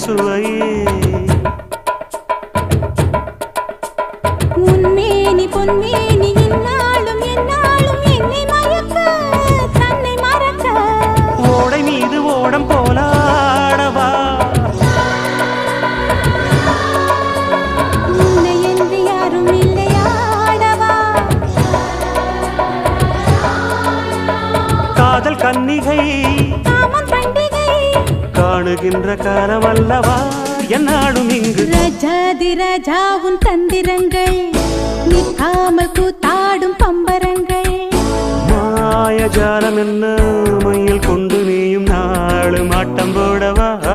சுவையே உன்மேனி பொன்மேனி என்னாலும் என்னாலும் என்னை மயக்க தன்னை மறக்க ஓடை மீது ஓடம் போலாடவா உன்னை என்று யாரும் இல்லையாடவா காதல் கன்னிகை காமம் பண்டிகை காணுகின்ற காலம் அல்லவா என்னாலும் இங்கு ரஜாதி ராஜா உன் தந்திரங்கள் நிற்காமல் கூத்தாடும் பம்பரங்கள் மாயஜாலம் என்ன மையில் கொண்டு நீயும் நாளும் ஆட்டம் போடவா